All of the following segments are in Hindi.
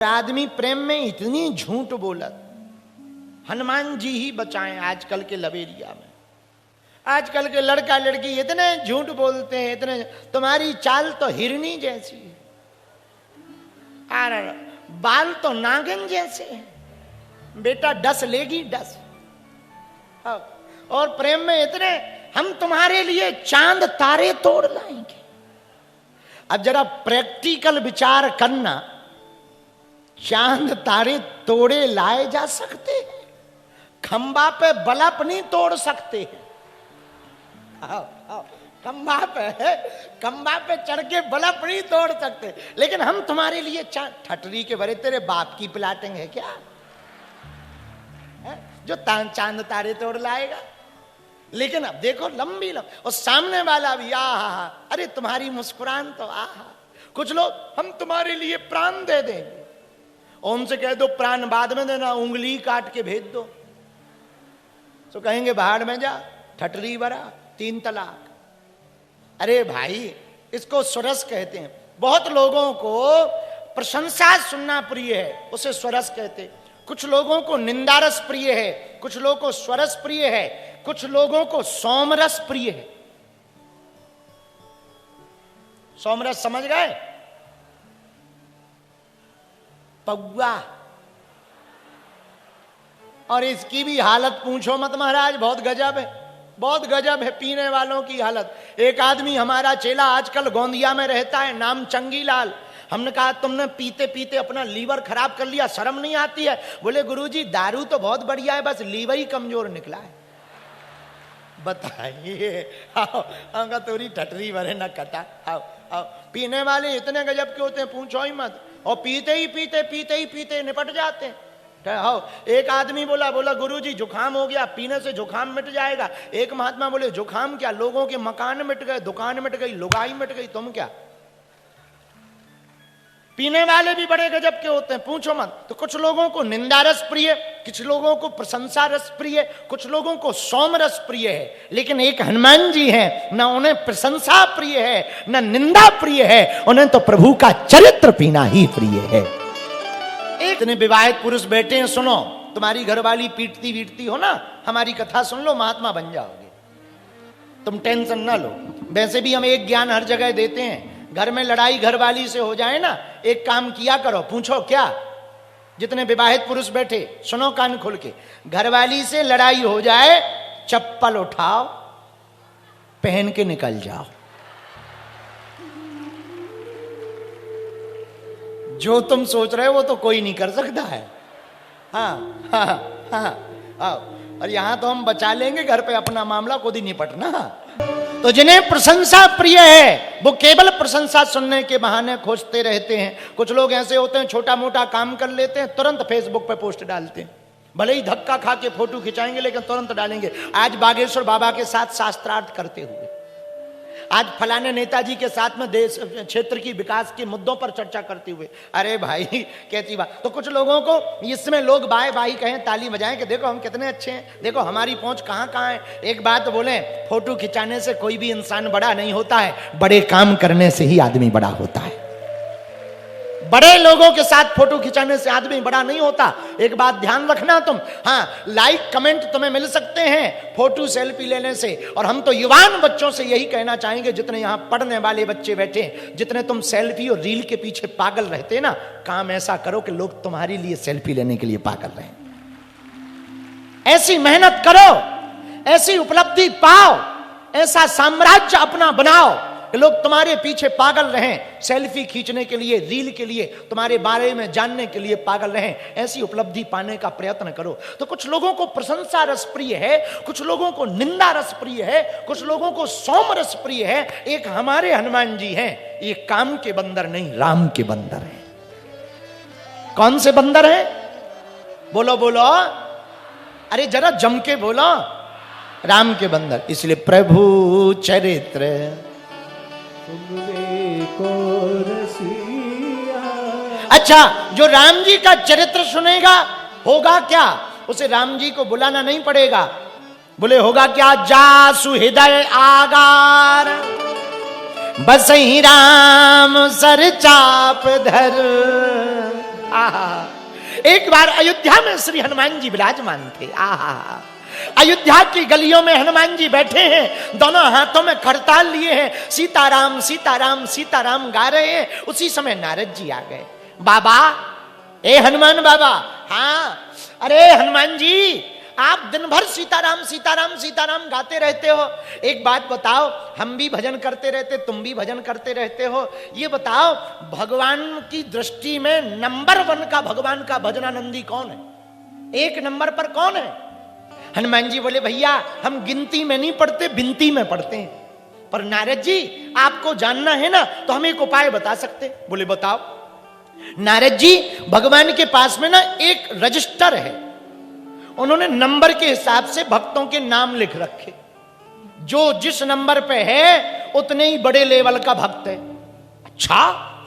आदमी प्रेम में इतनी झूठ बोलत, हनुमान जी ही बचाएं आजकल के लवेरिया में। आजकल के लड़का लड़की इतने झूठ बोलते हैं, इतने। तुम्हारी चाल तो हिरनी जैसी है, और बाल तो नागिन जैसे हैं। बेटा डस लेगी डस। और प्रेम में इतने, हम तुम्हारे लिए चांद तारे तोड़ लाएंगे। अब जरा प्रैक्टिकल विचार करना, चांद तारे तोड़े लाए जा सकते हैं, खंबा पे बल्ब नहीं तोड़ सकते हैं। खंबा पे चढ़ के बल्ब नहीं तोड़ सकते, लेकिन हम तुम्हारे लिए ठटरी के भरे तेरे बाप की प्लाटिंग है क्या है? जो चांद तारे तोड़ लाएगा। लेकिन अब देखो लंबी और सामने वाला भी आहा, अरे तुम्हारी मुस्कुरान तो आहा। कुछ लोग हम तुम्हारे लिए प्राण दे देंगे, उनसे कह दो प्राण बाद में देना, उंगली काट के भेज दो, तो कहेंगे बाहर में जा, ठटरी भरा, 3 तलाक। अरे भाई, इसको स्वरस कहते हैं। बहुत लोगों को प्रशंसा सुनना प्रिय है, उसे स्वरस कहते हैं। कुछ लोगों को निंदारस प्रिय है, कुछ लोगों को स्वरस प्रिय है, कुछ लोगों को सोमरस प्रिय है। सोमरस समझ गए? पौआ। और इसकी भी हालत पूछो मत महाराज, बहुत गजब है, बहुत गजब है पीने वालों की हालत। एक आदमी हमारा चेला आजकल गोंदिया में रहता है, नाम चंगीलाल। हमने कहा तुमने पीते पीते अपना लीवर खराब कर लिया, शर्म नहीं आती है? बोले गुरुजी दारू तो बहुत बढ़िया है, बस लीवर ही कमजोर निकला है। बताइए, आओ तोरी ठटरी भरे न कटा। आओ आओ, पीने वाले इतने गजब के होते हैं पूछो ही मत, और पीते ही पीते निपट जाते हैं। एक आदमी बोला गुरुजी जुखाम हो गया, पीने से जुखाम मिट जाएगा। एक महात्मा बोले जुखाम क्या, लोगों के मकान मिट गए, दुकान मिट गई, लुगाई मिट गई, तुम क्या? पीने वाले भी बड़े गजब के होते हैं पूछो मत। तो कुछ लोगों को निंदा रस प्रिय, कुछ लोगों को प्रशंसा रस प्रिय, कुछ लोगों को सोम रस प्रिय है। लेकिन एक हनुमान जी हैं, ना उन्हें प्रशंसा प्रिय है ना निंदा प्रिय है, उन्हें तो प्रभु का चरित्र पीना ही प्रिय है। इतने विवाहित पुरुष बैठे हैं, सुनो, तुम्हारी घरवाली पीटती वीटती हो ना, हमारी कथा सुन लो, महात्मा बन जाओगे, तुम टेंशन ना लो। वैसे भी हम एक ज्ञान हर जगह देते हैं, घर में लड़ाई घरवाली से हो जाए ना, एक काम किया करो, पूछो क्या? जितने विवाहित पुरुष बैठे सुनो कान खोल के, घरवाली से लड़ाई हो जाए, चप्पल उठाओ, पहन के निकल जाओ। जो तुम सोच रहे हो वो तो कोई नहीं कर सकता है। हाँ हाँ हाँ हाँ, और यहां तो हम बचा लेंगे, घर पे अपना मामला खुद ही निपटना। तो जिन्हें प्रशंसा प्रिय है वो केवल प्रशंसा सुनने के बहाने खोजते रहते हैं। कुछ लोग ऐसे होते हैं, छोटा मोटा काम कर लेते हैं, तुरंत फेसबुक पे पोस्ट डालते हैं, भले ही धक्का खा के फोटो खिंचाएंगे लेकिन तुरंत डालेंगे। आज बागेश्वर बाबा के साथ शास्त्रार्थ करते हुए, आज फलाने नेताजी के साथ में देश क्षेत्र की विकास के मुद्दों पर चर्चा करते हुए। अरे भाई कैसी बात। तो कुछ लोगों को इसमें लोग बाय बाई कहें, ताली बजाएं कि देखो हम कितने अच्छे हैं, देखो हमारी पहुंच कहां कहां है। एक बात बोले, फोटो खिंचाने से कोई भी इंसान बड़ा नहीं होता है, बड़े काम करने से ही आदमी बड़ा होता है। बड़े लोगों के साथ फोटो खिंचाने से आदमी बड़ा नहीं होता। एक बात ध्यान रखना तुम। हाँ, लाइक कमेंट तुम्हें मिल सकते हैं फोटो सेल्फी लेने से। और हम तो युवान बच्चों से यही कहना चाहेंगे, जितने यहां पढ़ने वाले बच्चे बैठे, जितने तुम सेल्फी और रील के पीछे पागल रहते हैं ना, काम ऐसा करो कि लोग तुम्हारे लिए सेल्फी लेने के लिए पागल रहें। ऐसी मेहनत करो, ऐसी उपलब्धि पाओ, ऐसा साम्राज्य अपना बनाओ कि लोग तुम्हारे पीछे पागल रहें, सेल्फी खींचने के लिए, रील के लिए, तुम्हारे बारे में जानने के लिए पागल रहें। ऐसी उपलब्धि पाने का प्रयत्न करो। तो कुछ लोगों को प्रशंसा रस प्रिय है, कुछ लोगों को निंदा रस प्रिय है, कुछ लोगों को सोम रस प्रिय है। एक हमारे हनुमान जी हैं, ये काम के बंदर नहीं, राम के बंदर हैं। कौन से बंदर हैं? बोलो बोलो, अरे जरा जम के बोलो, राम के बंदर। इसलिए प्रभु चरित्र को रसिया। अच्छा, जो राम जी का चरित्र सुनेगा होगा क्या? उसे राम जी को बुलाना नहीं पड़ेगा। बोले होगा क्या? जासु हृदय आगार बसहि राम सर चाप धर आहा, एक बार अयोध्या में श्री हनुमान जी विराजमान थे। आहा, अयोध्या की गलियों में हनुमान जी बैठे हैं, दोनों हाथों में करताल लिए हैं, सीताराम सीताराम सीताराम गा रहे हैं। उसी समय नारद जी आ गए। बाबा, ए हनुमान बाबा। हाँ, अरे हनुमान जी, आप दिन भर सीताराम सीताराम सीताराम गाते रहते हो, एक बात बताओ, हम भी भजन करते रहते, तुम भी भजन करते रहते हो, ये बताओ भगवान की दृष्टि में नंबर 1 का भगवान का भजनानंदी कौन है? एक नंबर पर कौन है? हनुमान जी बोले, भैया हम गिनती में नहीं पढ़ते, बिनती में पढ़ते हैं। पर नारद जी, आपको जानना है ना, तो हम एक उपाय बता सकते। बोले बताओ। नारद जी, भगवान के पास में ना एक रजिस्टर है, उन्होंने नंबर के हिसाब से भक्तों के नाम लिख रखे। जो जिस नंबर पे है उतने ही बड़े लेवल का भक्त है। अच्छा,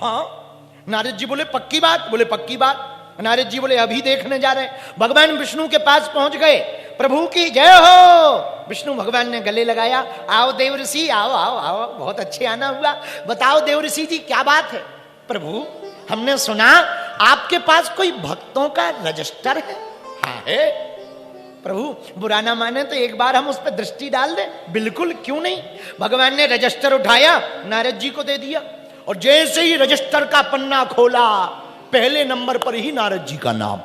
हाँ। नारद जी बोले पक्की बात? बोले पक्की बात। नारद जी बोले अभी देखने जा रहे हैं। भगवान विष्णु के पास पहुंच गए। प्रभु की जय हो। विष्णु भगवान ने गले लगाया। आओ देवऋषि, आओ आओ आओ, बहुत अच्छे आना हुआ। बताओ देवऋषि जी, क्या बात है? प्रभु, हमने सुना आपके पास कोई भक्तों का रजिस्टर है। हाँ है। प्रभु, बुरा ना माने तो एक बार हम उस पर दृष्टि डाल दें। बिल्कुल, क्यों नहीं। भगवान ने रजिस्टर उठाया, नारद जी को दे दिया, और जैसे ही रजिस्टर का पन्ना खोला, पहले नंबर पर ही नारद जी का नाम।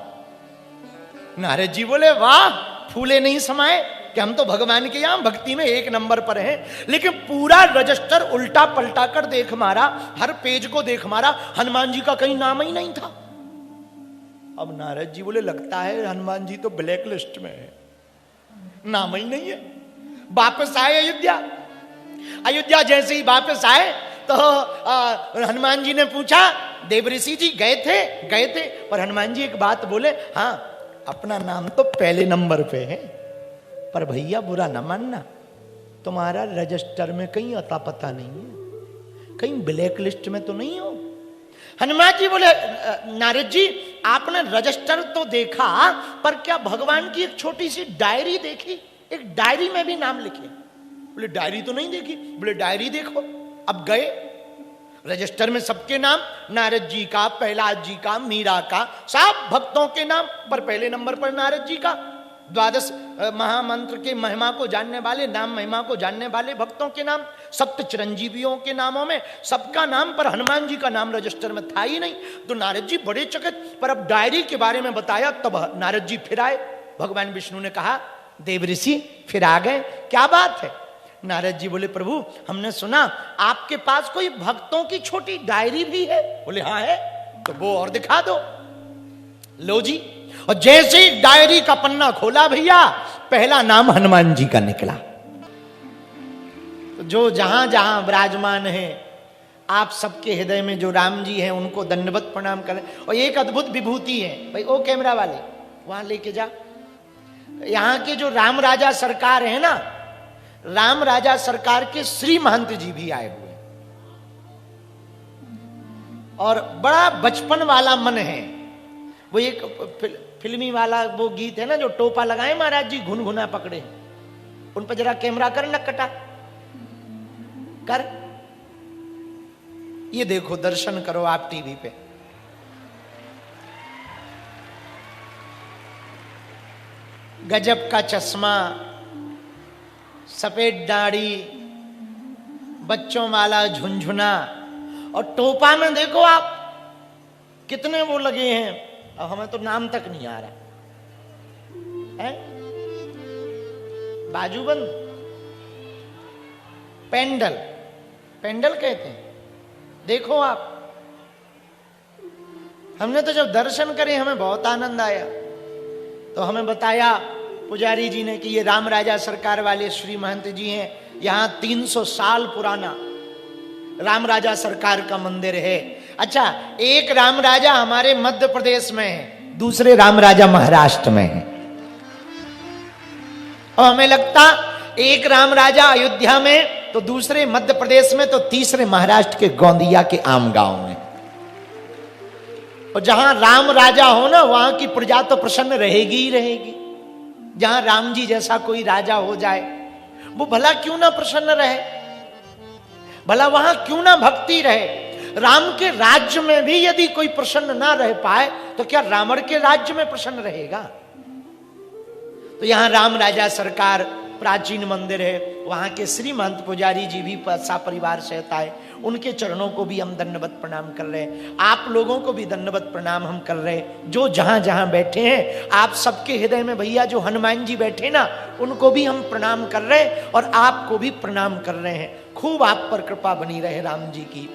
नारद जी बोले, वाह, फूले नहीं समाये कि हम तो भगवान के यहां भक्ति में एक नंबर पर हैं। लेकिन पूरा रजिस्टर उल्टा पलटा कर देख मारा, हर पेज को देख मारा, हनुमान जी का कहीं नाम ही नहीं था। अब नारद जी बोले, लगता है हनुमान जी तो ब्लैक लिस्ट में है, नाम ही नहीं है। वापस आए अयोध्या। अयोध्या जैसे ही वापस आए तो हनुमान जी ने पूछा, देवऋषि जी गए थे? गए थे। पर हनुमान जी एक बात बोले, हाँ अपना नाम तो पहले नंबर पे है, पर भैया बुरा न मानना, तुम्हारा रजिस्टर में कहीं अता पता नहीं है, कहीं ब्लैक लिस्ट में तो नहीं हो। हनुमान जी बोले, नारद जी आपने रजिस्टर तो देखा, पर क्या भगवान की एक छोटी सी डायरी देखी? एक डायरी में भी नाम लिखे। बोले डायरी तो नहीं देखी। बोले डायरी देखो। अब गए, रजिस्टर में सबके नाम, नारद जी का, प्रहलाद जी का, मीरा का, सब भक्तों के नाम, पर पहले नंबर पर नारद जी का। 12 महामंत्र के महिमा को जानने वाले, नाम महिमा को जानने वाले भक्तों के नाम, सप्त चिरंजीवियों के नामों में सबका नाम, पर हनुमान जी का नाम रजिस्टर में था ही नहीं। तो नारद जी बड़े चकित। पर अब डायरी के बारे में बताया, तब नारद जी फिर आए। भगवान विष्णु ने कहा, देवऋषि फिर आ गए, क्या बात है? नारद जी बोले, प्रभु हमने सुना आपके पास कोई भक्तों की छोटी डायरी भी है। बोले हाँ है। तो वो और दिखा दो। लो जी। और जैसे ही डायरी का पन्ना खोला भैया, पहला नाम हनुमान जी का निकला। तो जो जहां जहां विराजमान है, आप सबके हृदय में जो राम जी हैं उनको दंडवत प्रणाम करें। और एक अद्भुत विभूति है भाई, ओ कैमरा वाले वहां लेके जा। यहां के जो राम राजा सरकार है ना, राम राजा सरकार के श्री महंत जी भी आए हुए, और बड़ा बचपन वाला मन है। वो एक फिल्मी वाला वो गीत है ना, जो टोपा लगाए महाराज जी घुनघुना पकड़े, उन पर जरा कैमरा कर, नक्कटा कर। ये देखो, दर्शन करो आप टीवी पे। गजब का चश्मा, सफेद दाढ़ी, बच्चों वाला झुनझुना, और टोपा में देखो आप कितने वो लगे हैं। अब हमें तो नाम तक नहीं आ रहा है। बाजूबंद, पेंडल, पेंडल कहते हैं। देखो आप, हमने तो जब दर्शन करे हमें बहुत आनंद आया। तो हमें बताया पुजारी जी ने कि ये राम राजा सरकार वाले श्री महंत जी हैं। यहां 300 साल पुराना राम राजा सरकार का मंदिर है। अच्छा, एक राम राजा हमारे मध्य प्रदेश में है, दूसरे राम राजा महाराष्ट्र में है। और हमें लगता एक राम राजा अयोध्या में, तो दूसरे मध्य प्रदेश में, तो तीसरे महाराष्ट्र के गोंदिया के आम गांव में। और जहां राम राजा हो ना, वहां की प्रजा तो प्रसन्न रहेगी ही रहेगी। जहां राम जी जैसा कोई राजा हो जाए, वो भला क्यों ना प्रसन्न रहे, भला वहां क्यों ना भक्ति रहे। राम के राज्य में भी यदि कोई प्रसन्न ना रह पाए तो क्या रावण के राज्य में प्रसन्न रहेगा? तो यहां राम राजा सरकार प्राचीन मंदिर है, वहां के श्री महंत पुजारी जी भी सा परिवार से रहता है, उनके चरणों को भी हम दंडवत प्रणाम कर रहे हैं। आप लोगों को भी दंडवत प्रणाम हम कर रहे हैं, जो जहां जहां बैठे हैं। आप सबके हृदय में भैया जो हनुमान जी बैठे ना, उनको भी हम प्रणाम कर रहे हैं और आपको भी प्रणाम कर रहे हैं। खूब आप पर कृपा बनी रहे राम जी की,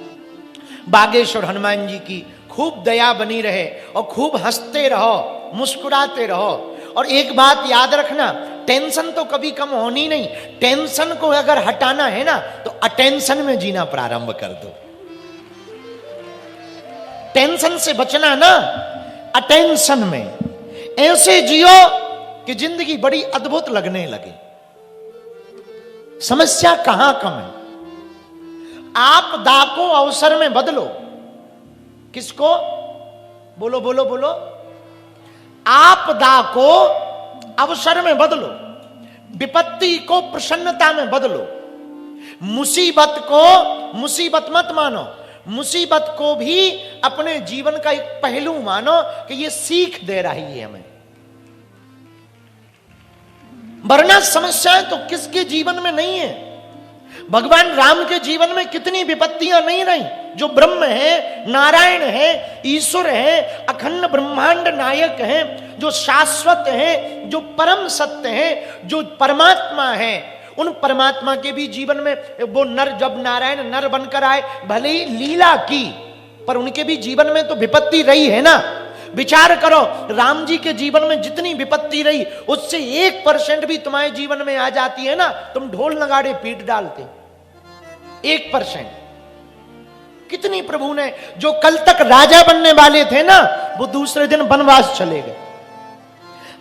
बागेश्वर हनुमान जी की खूब दया बनी रहे और खूब हंसते रहो, मुस्कुराते रहो। और एक बात याद रखना, टेंशन तो कभी कम होनी नहीं। टेंशन को अगर हटाना है ना तो अटेंशन में जीना प्रारंभ कर दो। टेंशन से बचना ना, अटेंशन में ऐसे जियो कि जिंदगी बड़ी अद्भुत लगने लगे। समस्या कहां कम है? आपदा को अवसर में बदलो। किसको? बोलो बोलो बोलो। आपदा को अवसर में बदलो, विपत्ति को प्रसन्नता में बदलो, मुसीबत को मुसीबत मत मानो, मुसीबत को भी अपने जीवन का एक पहलू मानो कि ये सीख दे रही है हमें। वरना समस्याएं तो किसके जीवन में नहीं है। भगवान राम के जीवन में कितनी विपत्तियां नहीं रही। जो ब्रह्म है, नारायण है, ईश्वर है, अखंड ब्रह्मांड नायक है, जो शाश्वत है, जो परम सत्य है, जो परमात्मा है, उन परमात्मा के भी जीवन में वो नर, जब नारायण नर बनकर आए, भले ही लीला की, पर उनके भी जीवन में तो विपत्ति रही है ना। विचार करो, राम जी के जीवन में जितनी विपत्ति रही उससे 1% भी तुम्हारे जीवन में आ जाती है ना, तुम ढोल नगाड़े पीट डालते। 1%। कितनी प्रभु ने, जो कल तक राजा बनने वाले थे ना, वो दूसरे दिन वनवास चले गए।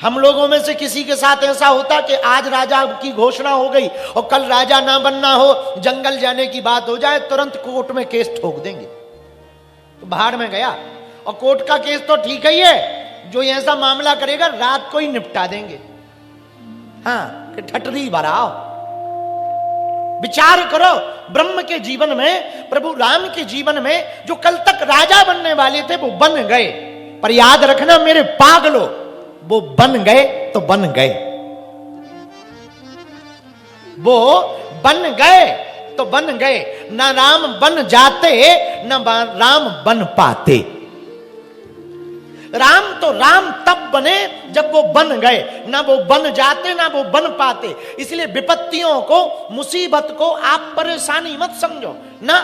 हम लोगों में से किसी के साथ ऐसा होता कि आज राजा की घोषणा हो गई और कल राजा ना बनना हो, जंगल जाने की बात हो जाए, तुरंत कोर्ट में केस ठोक देंगे, तो बाहर में गया। और कोर्ट का केस तो ठीक ही है, जो ऐसा मामला करेगा रात को ही निपटा देंगे। हाँ, कि ठटरी भराओ। विचार करो, ब्रह्म के जीवन में, प्रभु राम के जीवन में जो कल तक राजा बनने वाले थे वो बन गए। पर याद रखना मेरे पागलो, वो बन गए तो बन गए, वो बन गए तो बन गए। ना राम बन जाते, न राम बन पाते। राम तो राम तब बने जब वो बन गए, ना वो बन जाते ना वो बन पाते। इसलिए विपत्तियों को, मुसीबत को आप परेशानी मत समझो ना,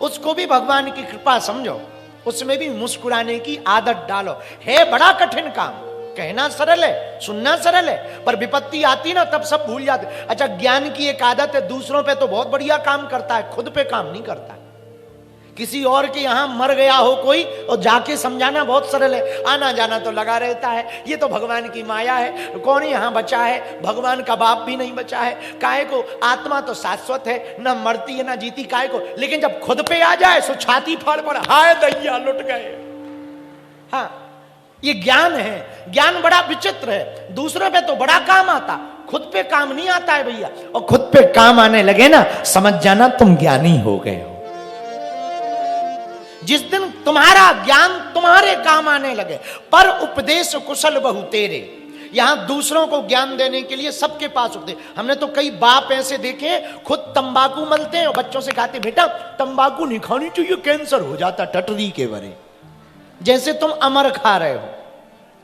उसको भी भगवान की कृपा समझो, उसमें भी मुस्कुराने की आदत डालो। है बड़ा कठिन काम, कहना सरल है, सुनना सरल है, पर विपत्ति आती ना तब सब भूल जाते। अच्छा, ज्ञान की एक आदत है, दूसरों पे तो बहुत बढ़िया काम करता है, खुद पे काम नहीं करता। किसी और के यहां मर गया हो कोई और जाके समझाना बहुत सरल है, आना जाना तो लगा रहता है, ये तो भगवान की माया है, कौन यहां बचा है, भगवान का बाप भी नहीं बचा है, काहे को, आत्मा तो शाश्वत है, ना मरती है ना जीती, काहे को। लेकिन जब खुद पे आ जाए सो छाती फाड़ पड़ा, हाय दैया लुट गए। हाँ, ये ज्ञान है। ज्ञान बड़ा विचित्र है, दूसरों पे तो बड़ा काम आता, खुद पे काम नहीं आता है भैया। और खुद पे काम आने लगे ना, समझ जाना तुम ज्ञानी हो गए हो। जिस दिन तुम्हारा ज्ञान तुम्हारे काम आने लगे, पर उपदेश कुशल बहु तेरे। यहां दूसरों को ज्ञान देने के लिए सबके पास होते। हमने तो कई बाप ऐसे देखे, खुद तंबाकू मलते हैं और बच्चों से कहते, बेटा तंबाकू नहीं खानी चाहिए, कैंसर हो जाता, टटरी के बरे। जैसे तुम अमर खा रहे हो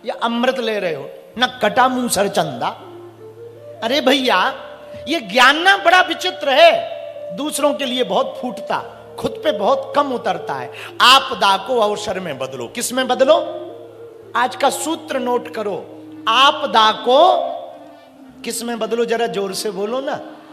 या अमृत ले रहे हो, न कटा मुंह सर चंदा। अरे भैया, ये ज्ञान ना बड़ा विचित्र है, दूसरों के लिए बहुत फूटता, खुद पे बहुत कम उतरता है। आपदा को अवसर में बदलो। किस में बदलो? आज का सूत्र नोट करो, आपदा को किस में बदलो, जरा जोर से बोलो ना।